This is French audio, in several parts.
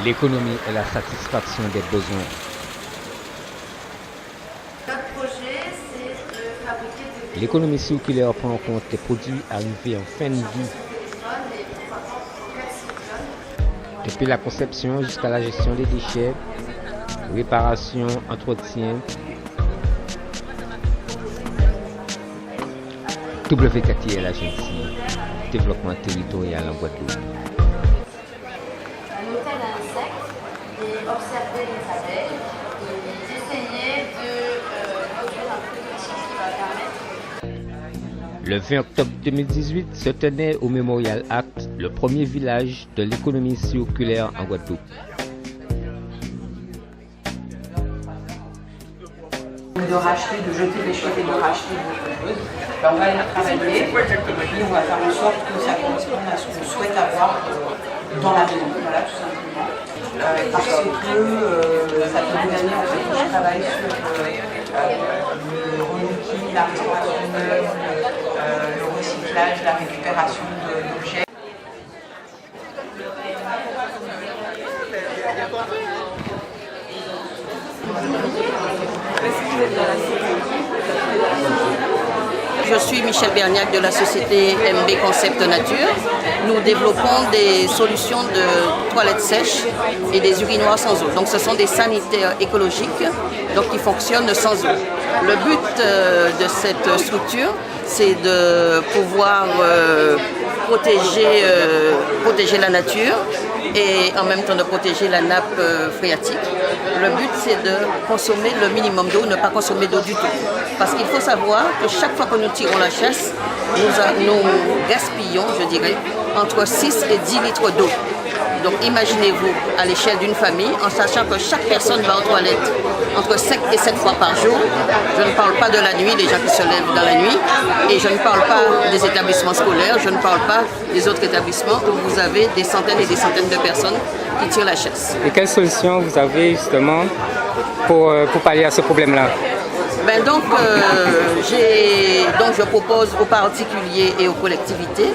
L'économie est la satisfaction des besoins. Notre projet, c'est de fabriquer des L'économie circulaire prend en compte les produits arrivés en fin de vie, depuis la conception jusqu'à la gestion des déchets, réparation, entretien. WKT est l'agence développement territorial en Guadeloupe. un hôtel à insectes et observer les abeilles et essayer de produire un peu de science qui va permettre. Le 20 octobre 2018 se tenait au Memorial Act le premier village de l'économie circulaire en Guadeloupe. De racheter, de jeter des choses et de racheter d'autres choses, on va y travailler et puis on va faire en sorte que ça corresponde à ce qu'on souhaite avoir dans la maison, voilà, tout simplement. Parce que ça fait des années en fait, que je travaille sur le relooking, la restauration neuve, le recyclage, la récupération d'objets. Je suis Michel Berniac de la société MB Concept Nature. Nous développons des solutions de toilettes sèches et des urinoirs sans eau. Donc ce sont des sanitaires écologiques donc, qui fonctionnent sans eau. Le but de cette structure, c'est de pouvoir protéger la nature et en même temps de protéger la nappe phréatique. Le but, c'est de consommer le minimum d'eau, ne pas consommer d'eau du tout. Parce qu'il faut savoir que chaque fois que nous tirons la chasse, nous gaspillons, je dirais, entre 6 et 10 litres d'eau. Donc imaginez-vous à l'échelle d'une famille, en sachant que chaque personne va aux toilettes entre 5 et 7 fois par jour. Je ne parle pas de la nuit, les gens qui se lèvent dans la nuit, et je ne parle pas des établissements scolaires, je ne parle pas des autres établissements où vous avez des centaines et des centaines de personnes qui tirent la chasse. Et quelles solutions vous avez justement pour pallier à ce problème-là? Donc je propose aux particuliers et aux collectivités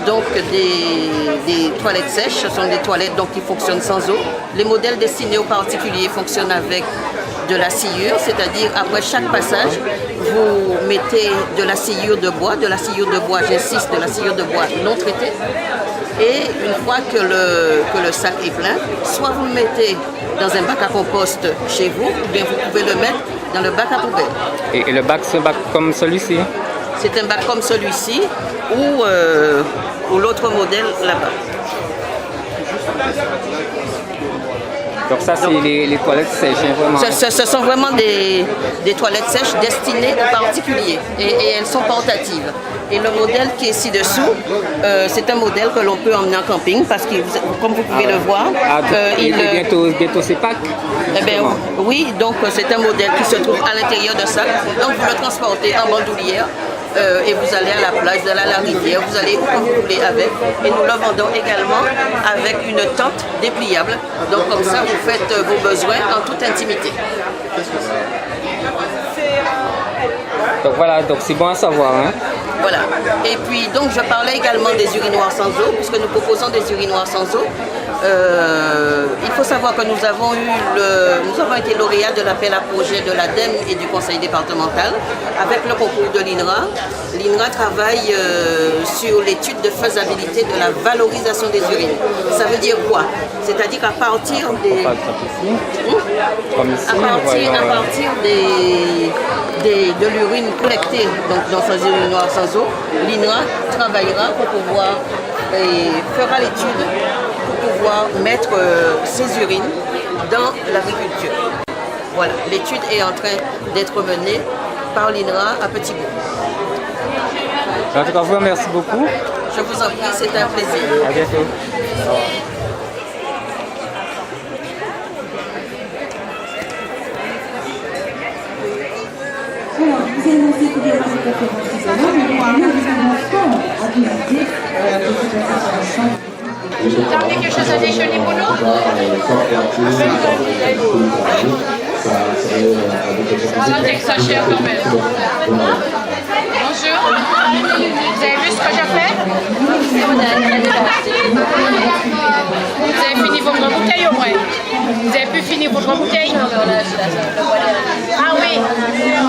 donc des toilettes sèches. Ce sont des toilettes donc, qui fonctionnent sans eau. Les modèles destinés aux particuliers fonctionnent avec de la sciure, c'est-à-dire après chaque passage, vous mettez de la sciure de bois, j'insiste, de la sciure de bois non traitée. Et une fois que le sac est plein, soit vous le mettez dans un bac à compost chez vous, ou bien vous pouvez le mettre dans le bac à poubelle. Et le bac, c'est un bac comme celui-ci? C'est un bac comme celui-ci ou l'autre modèle là-bas. Donc ça, c'est les toilettes sèches, vraiment? Ce sont vraiment des toilettes sèches destinées aux particuliers et elles sont portatives. Et le modèle qui est ci-dessous, c'est un modèle que l'on peut emmener en camping parce que, comme vous pouvez le voir, bientôt c'est Pâques? Oui, donc c'est un modèle qui se trouve à l'intérieur de ça. Donc vous le transportez en bandoulière. Et vous allez à la plage, vous allez à la rivière, vous allez où vous voulez avec. Et nous le vendons également avec une tente dépliable. Donc comme ça, vous faites vos besoins en toute intimité. Donc voilà, donc c'est bon à savoir. Hein? Voilà. Et puis donc je parlais également des urinoirs sans eau, puisque nous proposons des urinoirs sans eau. Il faut savoir que nous avons été lauréats de l'appel à projet de l'ADEME et du conseil départemental avec le concours de l'INRA. L'INRA travaille sur l'étude de faisabilité de la valorisation des urines. Ça veut dire quoi? C'est-à-dire qu'à partir de l'urine collectée dans ces urinoirs sans eau, l'INRA travaillera pour pouvoir fera l'étude pour pouvoir mettre ces urines dans l'agriculture. Voilà, l'étude est en train d'être menée par l'INRA à Petit-Bourg. En tout cas, vous remercie beaucoup. Je vous en prie, c'est un plaisir. À bientôt. Alors, vous avez lancé pour les conférences tout à l'heure, mais parmi les interventions à visiter, Vous avez quelque chose à déjeuner pour nous? Voilà, c'est que ça cher quand même. Bonjour, vous avez vu ce que j'ai fait? Vous avez fini votre bouteille au moins? Vous avez pu finir votre bouteille? Ah oui,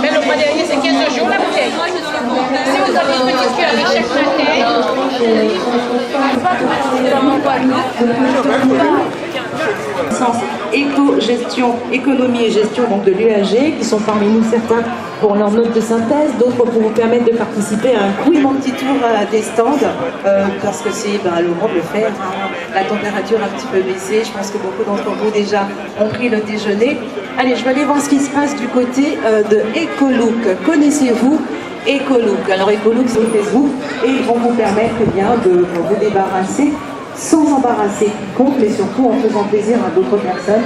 mais le mois dernier c'est 15 jours la bouteille. Si vous avez une petite queue avec chaque Éco-gestion, économie et gestion donc de l'UAG, qui sont parmi nous certains pour leur note de synthèse, d'autres pour vous permettre de participer à un couillement petit tour des stands, parce que c'est le moment de le faire. La température a un petit peu baissé, je pense que beaucoup d'entre vous déjà ont pris le déjeuner. Allez, je vais aller voir ce qui se passe du côté de Ecolook. Connaissez-vous Ecolook? Alors Ecolook c'est Facebook et ils vont vous permettre de vous débarrasser sans embarrasser quiconque, mais surtout en faisant plaisir à d'autres personnes.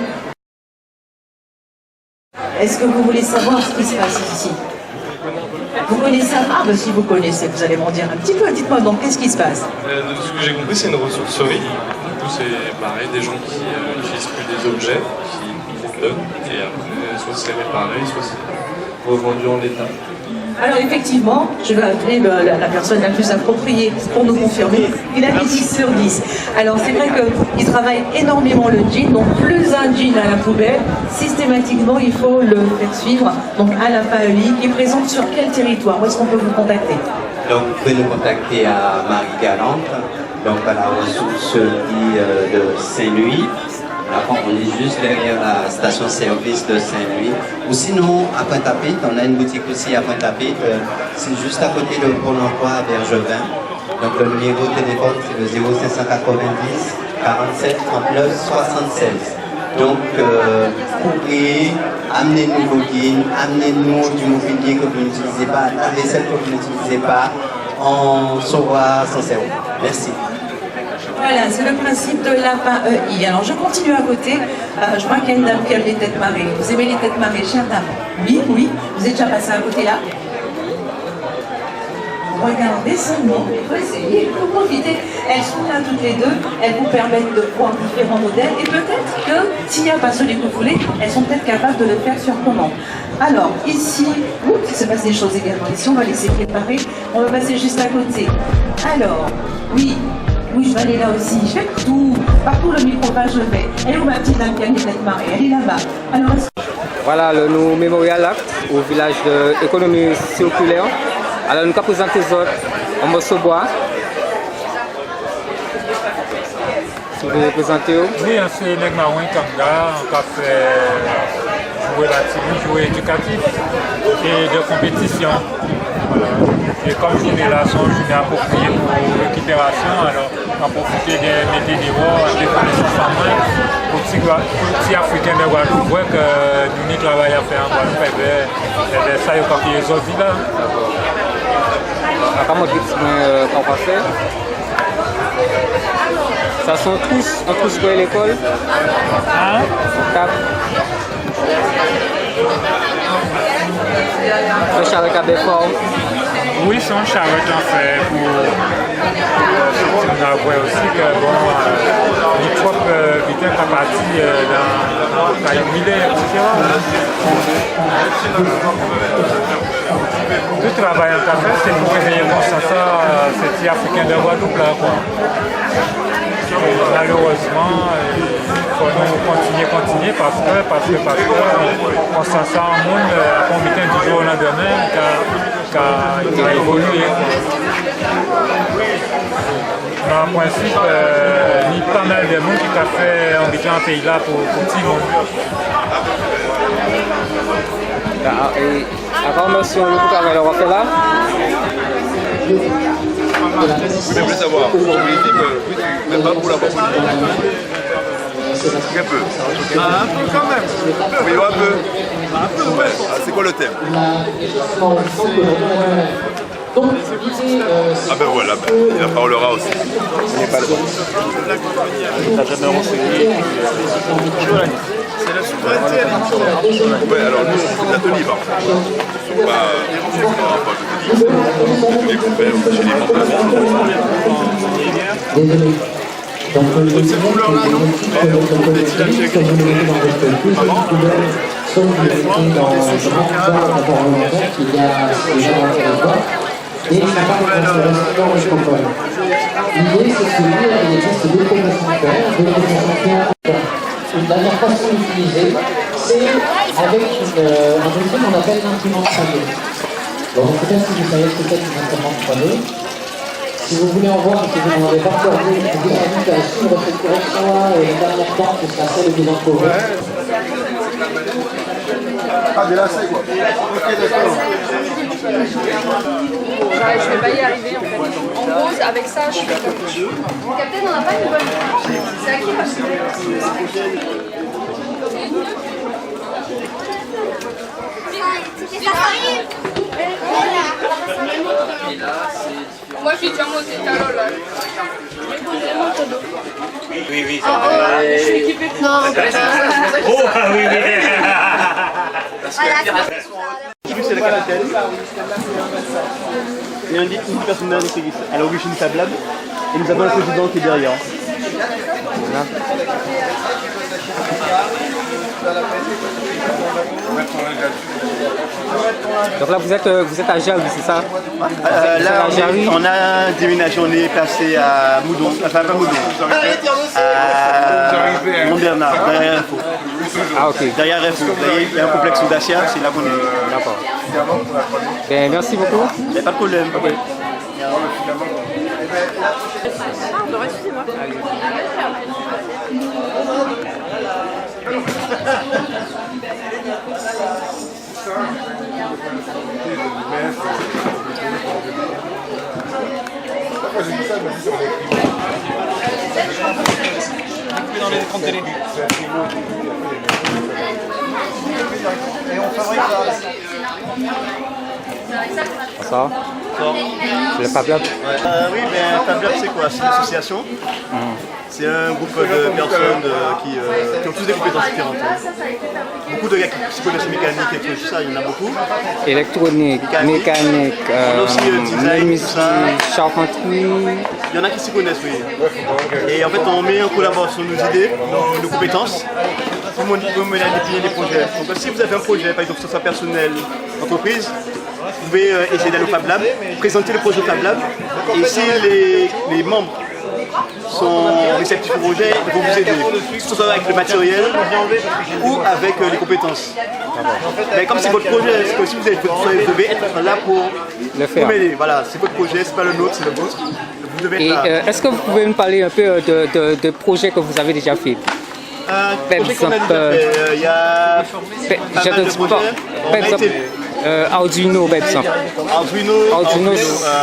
Est-ce que vous voulez savoir ce qui se passe ici? Vous connaissez? Ah ben si vous connaissez, vous allez m'en dire un petit peu. Dites-moi donc, qu'est-ce qui se passe? De ce que j'ai compris, c'est une ressourcerie. Du coup, c'est pareil, des gens qui n'utilisent plus des objets, qui les donnent, et après, soit c'est réparé, soit c'est revendu en l'état. Alors effectivement, je vais appeler la personne la plus appropriée pour nous confirmer. Il a mis 10 sur 10. Alors c'est vrai qu'il travaille énormément le jean, donc plus un jean à la poubelle, systématiquement il faut le faire suivre donc à la Paoli, qui est présente sur quel territoire? Où est-ce qu'on peut vous contacter? Donc vous pouvez nous contacter à Marie-Galante, donc à la ressourcerie de Saint-Louis. Après, on est juste derrière la station-service de Saint-Louis. Ou sinon, à Pointe-à-Pitre, on a une boutique aussi à Pointe-à-Pitre. C'est juste à côté de Pôle emploi à Bergevin. Donc le numéro de téléphone, c'est le 0590 47 39 76. Donc, courez, amenez-nous vos jeans, amenez-nous du mobilier que vous n'utilisez pas, la vaisselle que vous n'utilisez pas. On saura s'en servir. Merci. Voilà, c'est le principe de l'APAEI. Alors je continue à côté. Je vois qu'il y a une dame qui aime les têtes marées. Vous aimez les têtes marées, chère dame? Oui, oui. Vous êtes déjà passé à côté là? Regardez seulement, il faut essayer, il faut profiter. Elles sont là toutes les deux, elles vous permettent de voir différents modèles et peut-être que s'il n'y a pas celui que vous voulez, elles sont peut-être capables de le faire sur commande. Alors ici, il se passe des choses également. Ici, on va laisser préparer. On va passer juste à côté. Alors, oui. Oui, je vais aller là aussi. Je fais tout. Partout le micro va, je vais. Elle est où ma petite dame qui a une tête marée? Elle est là-bas. Alors, voilà le nouveau Memorial Act au village de l'économie circulaire. Alors, nous avons présenté les autres en morceau bois. Si vous voulez présenter. Oui, c'est Neg Marouin Kanga, on a fait jouer la TV, jouer éducatif et de compétition. Voilà. Et comme génération, je l'ai approprié pour récupération, alors on a profité de mettre des voix, des connaissances en main pour les petits Africains de Guadeloupe, voir que nous avons travaillé à faire en Guadeloupe, et ça, il y a pas les autres là. Comment dire qu'on va faire? Ça sont tous pour l'école. Hein? Le charrette à Béfort. Oui, c'est un charrette en fait pour avouer aussi que bon, les propres vitesses à partir dans la Millet, etc. Tout travail en café, c'est pour réveiller comme ça, ces africains de Guadeloupe là quoi. Malheureusement, il faut nous continuer parce que on s'en sort en monde, la comité du jour au lendemain, qui a évolué. Mais en principe, il y a pas mal de monde qui a fait habiter un pays là pour petit monde. Avant, monsieur, on vous travaille, on va faire là. Vous devez savoir, même pas pour la proposition. Un peu. Un peu quand même. Oui, un peu. Un peu, ouais. C'est quoi le thème? Ah ben voilà, il en parlera aussi. Il n'est pas le bon. Il n'a jamais renseigné. C'est la souveraineté à l'émission. Ouais, alors nous, on fait de l'atelier par contre. Ce ne sont pas de les couper, on fait chez les membres. Donc ces couleurs-là, non? Des styles avec maman. Et la l'idée, c'est que lui, il existe deux formations faire, une dernière façon d'utiliser, c'est avec un outil qu'on appelle l'imprimante 3D. Alors, je ne sais pas si vous savez ce que c'est une imprimante 3D. Si vous voulez en voir et que vous n'en avez pas encore vu, je vous invite à suivre cette correction-là et les dernières temps, ce sera celle que vous en trouverez. Ah, mais là, c'est quoi? Ok, d'accord. Je vais pas y arriver en fait. En gros, avec ça, je fais comme. Mon capitaine, on n'a pas une bonne. C'est à qui parce que. Moi, je suis déjà montée tout à l'heure là. Oui, oui. Je suis équipée pour. Non, oh, oui, oui. C'est la capitaine. Et une personne à l'origine Fab Lab. Et nous avons le président qui est derrière. Donc là, vous êtes à Jaoui, c'est ça? Là, on a déménagé, on est passé à Moudon, enfin pas Moudon, à Mont-Bernard, derrière Info. Ah, ok. Derrière Info, il y a un complexe Audacia, c'est là qu'on est. D'accord. Ben, merci beaucoup. Il n'y a pas de problème. Okay. Dans les écrans de télé. Et on fabrique Ça le Fab Lab? Oui, mais Fab Lab c'est quoi? C'est une association. C'est un groupe de personnes qui ont tous des compétences différentes. Beaucoup de gars qui psychologie mécanique et tout ça, il y en a beaucoup. Électronique, mécanique, charpentier. Il y en a qui s'y connaissent, oui. Et en fait, on met en collaboration nos idées, nos compétences, pour mener à définir des projets. Donc si vous avez un projet, par exemple, que ce soit personnel, entreprise, vous pouvez essayer d'aller au Fab Lab, présenter le projet au Fab Lab, et si les membres sont réceptifs au projet, ils vont vous aider, que ce soit avec le matériel ou avec les compétences. Mais comme c'est votre projet, si vous devez être là pour m'aider. Voilà, c'est votre projet, c'est pas le nôtre, c'est le vôtre. Vous devez être là. Est-ce que vous pouvez me parler un peu de projets que vous avez déjà fait? Par exemple, il y a pas mal de projets. Par exemple, Arduino, par exemple. Arduino,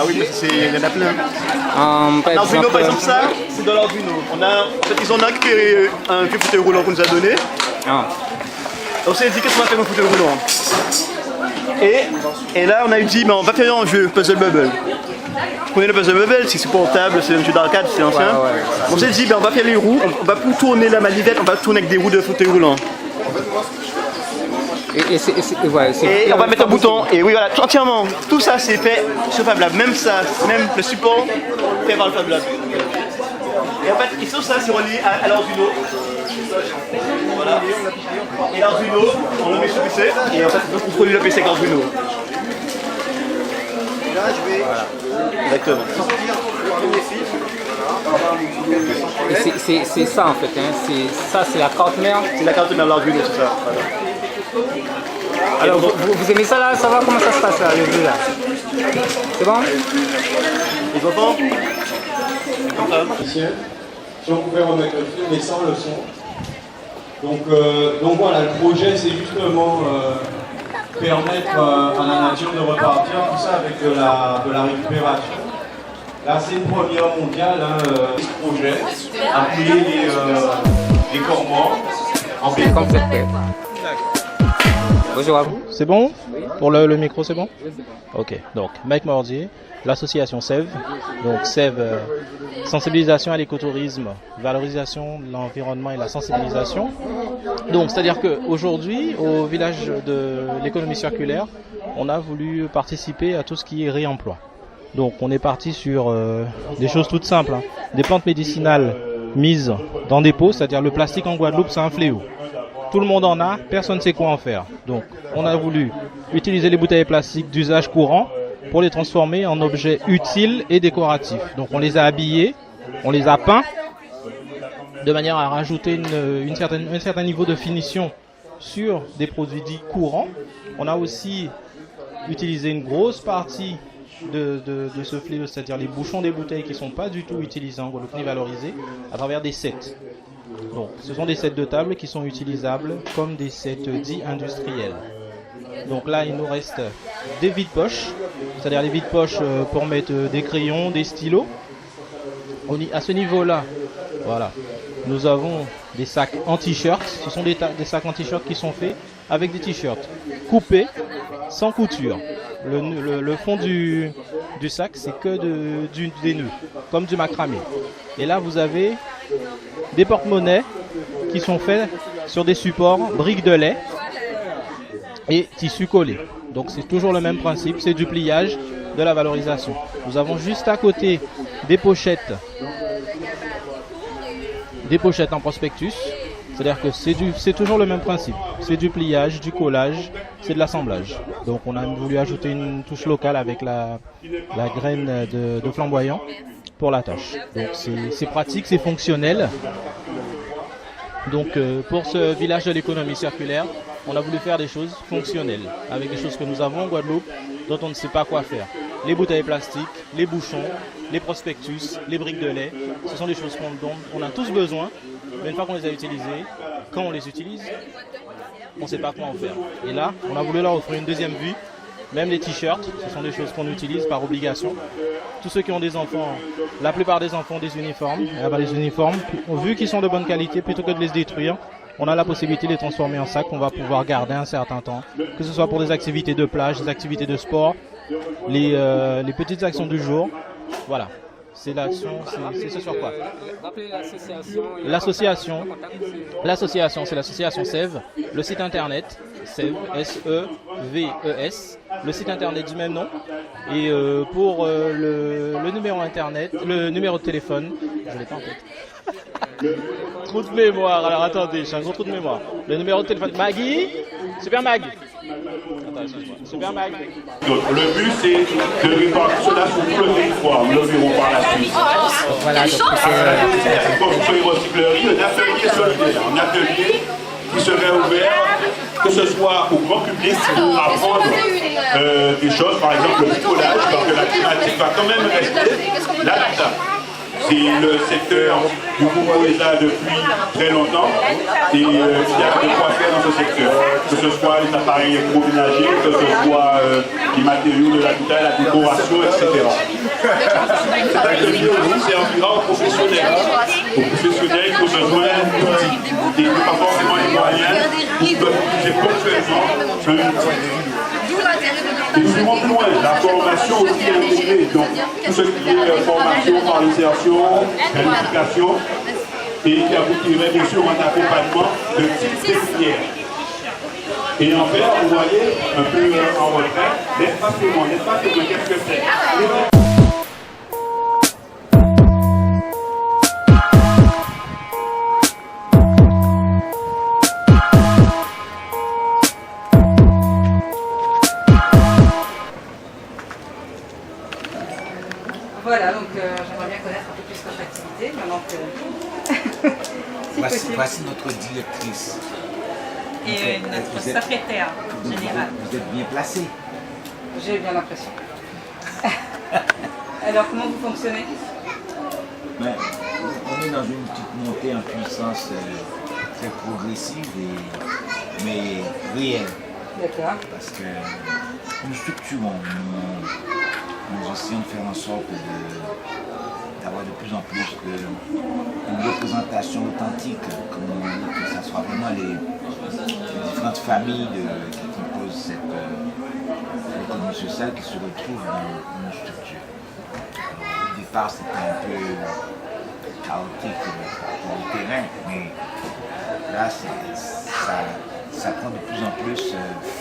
oui, il y en a plein. Arduino, par exemple, ça, c'est dans l'Arduino. En fait, ils ont récupéré un vieux fauteuil roulant qu'on nous a donné. On s'est dit, qu'est-ce qu'on va faire avec un fauteuil roulant? Et là, on a dit, on va faire un jeu, Puzzle Bubble. Vous connaissez le Puzzle Bubble, c'est portable, c'est un jeu d'arcade, c'est ancien. On s'est dit, on va faire les roues, on va plus tourner la manivelle, on va tourner avec des roues de fauteuil roulant. Et on va mettre un bouton, et oui voilà, entièrement, tout ça c'est fait sur Fab Lab, même ça, même le support fait par le Fab Lab. Et en fait, tout ça c'est relié à l'Arduino. Voilà. Et l'Arduino, on le met sur le PC, et en fait on contrôle le PC avec l'Arduino. Voilà, exactement. C'est ça en fait, hein. C'est la carte mère. C'est la carte mère de l'Arduino, c'est ça. Voilà. Alors vous aimez ça là, savoir comment ça se passe là, le jeu là? C'est bon? Les enfants? Si on pouvait remettre le film mais sans le son. Donc voilà, le projet c'est justement permettre à la nature de repartir, tout ça avec de la récupération. Là c'est une première mondiale, ce projet, appuyer les corps en complète. Bonjour à vous. C'est bon? Pour le micro, c'est bon? Ok, donc Mike Mordier, l'association SEV. Donc SEV, sensibilisation à l'écotourisme, valorisation de l'environnement et la sensibilisation. Donc c'est-à-dire qu'aujourd'hui, au village de l'économie circulaire, on a voulu participer à tout ce qui est réemploi. Donc on est parti sur des choses toutes simples, hein. Des plantes médicinales mises dans des pots, c'est-à-dire le plastique en Guadeloupe, c'est un fléau. Tout le monde en a, personne ne sait quoi en faire. Donc, on a voulu utiliser les bouteilles plastiques d'usage courant pour les transformer en objets utiles et décoratifs. Donc, on les a habillés, on les a peints de manière à rajouter un certain niveau de finition sur des produits dits courants. On a aussi utilisé une grosse partie de ce fléau, c'est-à-dire les bouchons des bouteilles qui ne sont pas du tout utilisés en Guadeloupe ni valorisés, à travers des sets. Donc, ce sont des sets de table qui sont utilisables comme des sets dits industriels. Donc là, il nous reste des vides-poches, c'est-à-dire les vides-poches pour mettre des crayons, des stylos. À ce niveau-là, voilà, nous avons des sacs en t-shirt. Ce sont des sacs en t-shirt qui sont faits avec des t-shirts coupés, sans couture. Le fond du sac, c'est que des nœuds, comme du macramé. Et là, vous avez des porte-monnaies qui sont faits sur des supports briques de lait et tissu collé. Donc c'est toujours le même principe, c'est du pliage, de la valorisation. Nous avons juste à côté des pochettes en prospectus. C'est-à-dire que c'est toujours le même principe. C'est du pliage, du collage, c'est de l'assemblage. Donc on a voulu ajouter une touche locale avec la graine de flamboyant pour la tâche. Donc c'est pratique, c'est fonctionnel. Donc pour ce village de l'économie circulaire, on a voulu faire des choses fonctionnelles, avec des choses que nous avons en Guadeloupe, dont on ne sait pas quoi faire. Les bouteilles plastiques, les bouchons, les prospectus, les briques de lait, ce sont des choses dont on a tous besoin, mais une fois qu'on les a utilisées, quand on les utilise, on ne sait pas quoi en faire. Et là, on a voulu leur offrir une deuxième vue, même les t-shirts, ce sont des choses qu'on utilise par obligation. Tous ceux qui ont des enfants, la plupart des enfants ont des uniformes, et les uniformes, vu qu'ils sont de bonne qualité, plutôt que de les détruire, on a la possibilité de les transformer en sacs qu'on va pouvoir garder un certain temps, que ce soit pour des activités de plage, des activités de sport, les petites actions du jour. Voilà, c'est l'action, c'est ce sur quoi. L'association, c'est l'association SEV, le site internet, SEV, S-E-V-E-S, le site internet du même nom. Et pour le numéro internet, le numéro de téléphone, je l'ai pas en tête. Trou de mémoire, alors attendez, j'ai un gros trou de mémoire. Le numéro de téléphone, Maggie, Super Mag. Super Mag. Le but c'est de répartir cela sur tout le territoire, nous le verrons par la suite. Voilà, donc Comme sur les recycleries, un atelier solidaire, un atelier qui serait ouvert, que ce soit au grand public pour apprendre des choses, par exemple le bricolage, parce que la thématique va quand même rester l'habitat. C'est le secteur du groupe est là depuis très longtemps et il y a de quoi faire dans ce secteur. Que ce soit les appareils électroménagers, que ce soit les matériaux de l'habitat, la décoration, etc. Cet atelier aussi servira aux professionnels. Aux professionnels qui ont besoin d'outils et pas forcément les moyens pour utiliser ponctuellement un outil. Et nous irons plus loin, la formation aussi est intégrée, donc tout ce qui est formation par l'insertion, qualification, et qui aboutirait bien sûr un accompagnement de type pépinière. Et en fait, vous voyez, un peu en retrait, l'espace témoin, qu'est-ce que c'est? Voilà, donc j'aimerais bien connaître un peu plus votre activité, maintenant que... Voici notre directrice. Et notre secrétaire générale. Vous êtes bien placé. J'ai bien l'impression. Alors, comment vous fonctionnez? On est dans une petite montée en puissance très progressive, mais réelle. D'accord. Parce que nous structurons, nous essayons de faire en sorte d'avoir de plus en plus une représentation authentique, que ce soit vraiment les différentes familles qui composent cette économie sociale qui se retrouvent dans une structure. Alors, au départ, c'était un peu chaotique pour le terrain, mais là, ça prend de plus en plus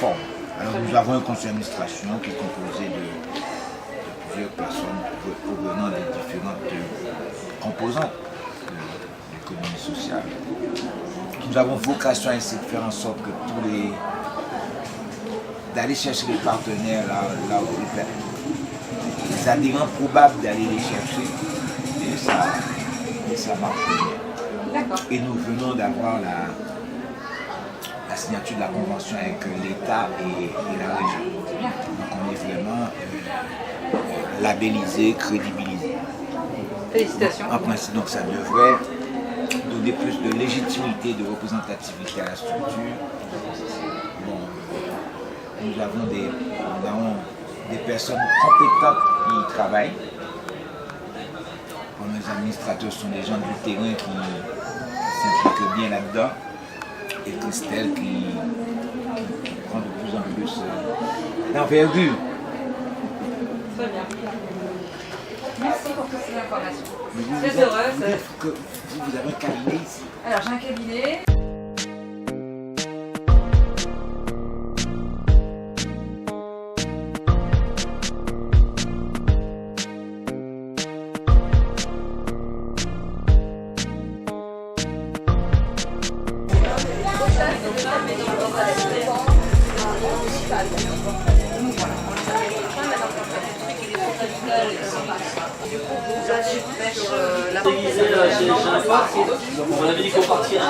forme. Alors, nous avons un conseil d'administration qui est composé de plusieurs personnes provenant des différentes composantes de l'économie sociale. Nous avons vocation à essayer de faire en sorte que d'aller chercher les partenaires là où les adhérents probables d'aller les chercher, et ça marche bien. Et nous venons d'avoir la signature de la convention avec l'État et la région. Donc on est vraiment labellisé, crédibilisé. Félicitations. En principe, donc ça devrait donner plus de légitimité, de représentativité à la structure. Bon, nous avons des personnes compétentes qui y travaillent. Bon, les administrateurs sont des gens du terrain qui s'impliquent bien là-dedans. Et Christelle qui prend de plus en plus d'envergure. Très bien. Merci pour toutes ces informations. Très heureuse. Vous avez un cabinet ici. Alors j'ai un cabinet. On avait dit qu'on partirait à...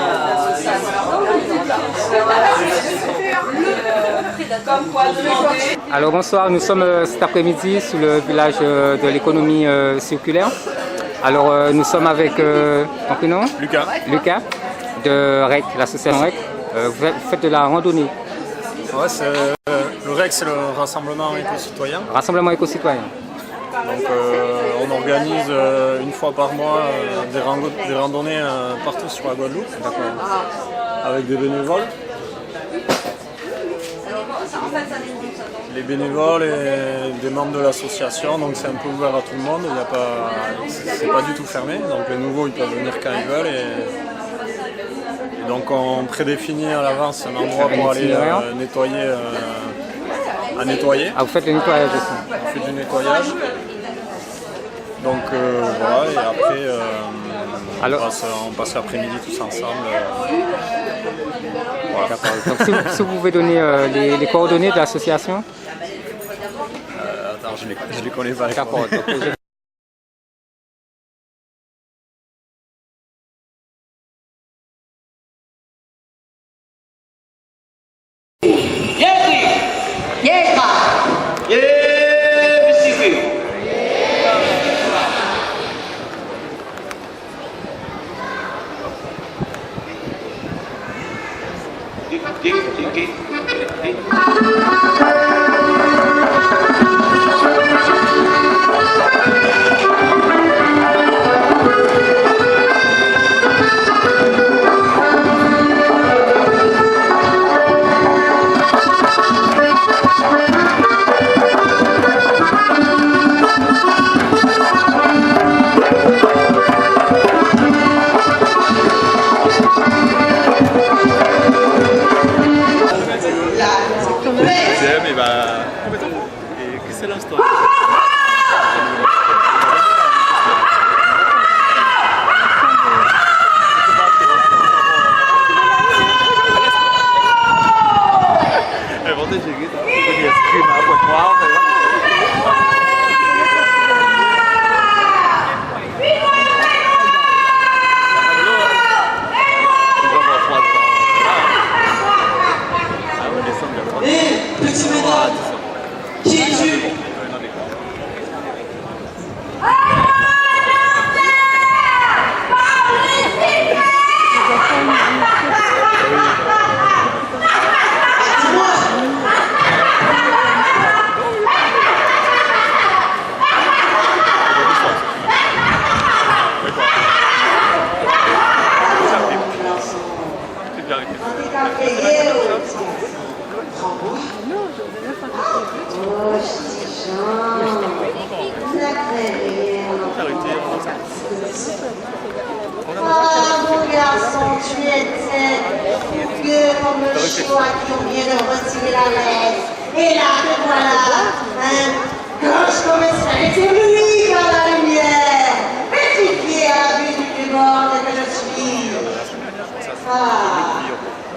Alors bonsoir, nous sommes cet après-midi sur le village de l'économie circulaire. Alors nous sommes avec ton prénom Lucas. Lucas de REC, l'association REC. Vous faites de la randonnée. Ouais, le REC, c'est le Rassemblement éco-citoyen. Rassemblement éco-citoyen. Donc on organise une fois par mois des randonnées partout sur la Guadeloupe, avec des bénévoles. Les bénévoles et des membres de l'association, donc c'est un peu ouvert à tout le monde, c'est pas du tout fermé, donc les nouveaux ils peuvent venir quand ils veulent. Et donc on prédéfinit à l'avance un endroit pour aller nettoyer. À nettoyer. Ah, vous faites le nettoyage aussi? On fait du nettoyage. Donc voilà, et après on passe l'après-midi tous ensemble. Voilà. Donc, si vous pouvez donner les coordonnées de l'association? Attends, je les connais pas. D'accord.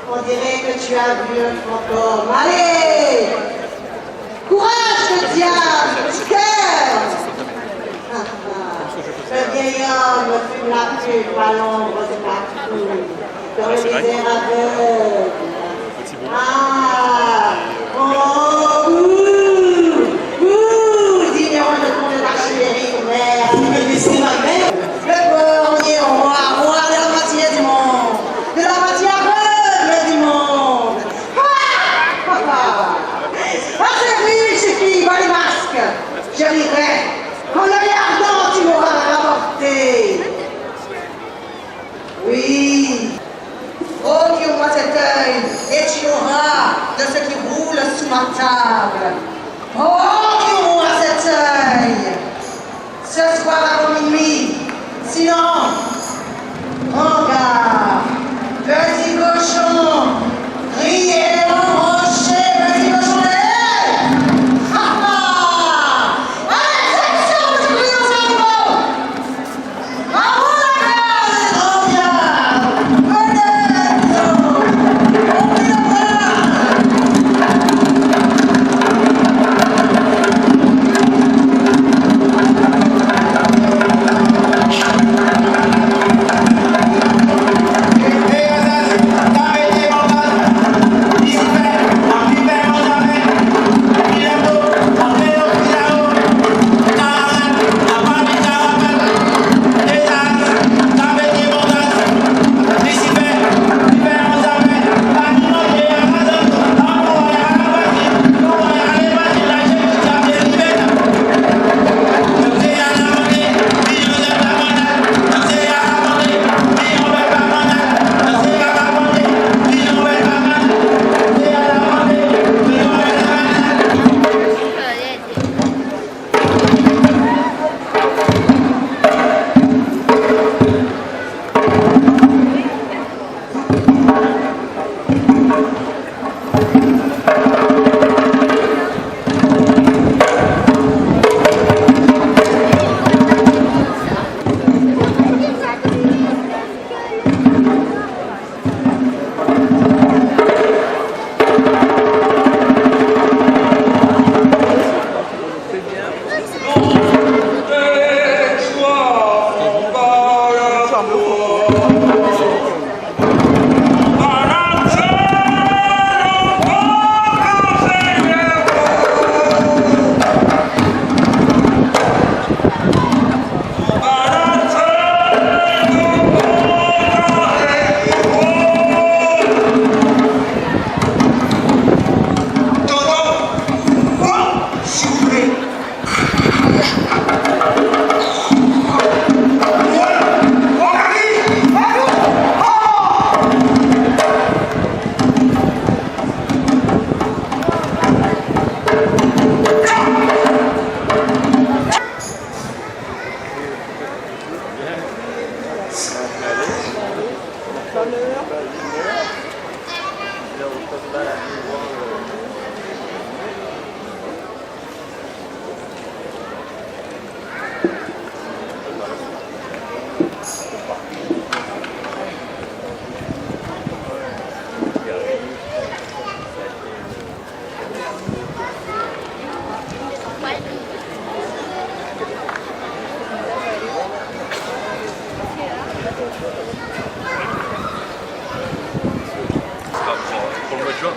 On dirait que tu as vu un fantôme. Allez! Courage, le diable! Cœur! Le vieil homme fume la pulpe à l'ombre de la dans le désert aveugle. Ah, oh, ignorant de ton archevêque, mère, c'est ma mère. Le premier roi de la moitié du monde, de la moitié aveugle du monde. Ah, c'est riche qui va les masques. Je dirais, en le regardant, tu m'auras rapporté. Oui. Oh, qui ouvre cet œil, et tu auras de ce qui roule sous ma table. Oh, qui ouvre cet œil, ce soir avant minuit. Sinon, regarde, petit cochon, criez au rocher, petit cochon de l'air. Ha ha! Attention, je crie aux animaux. Bravo la case, trop bien. Pour le mois de juin.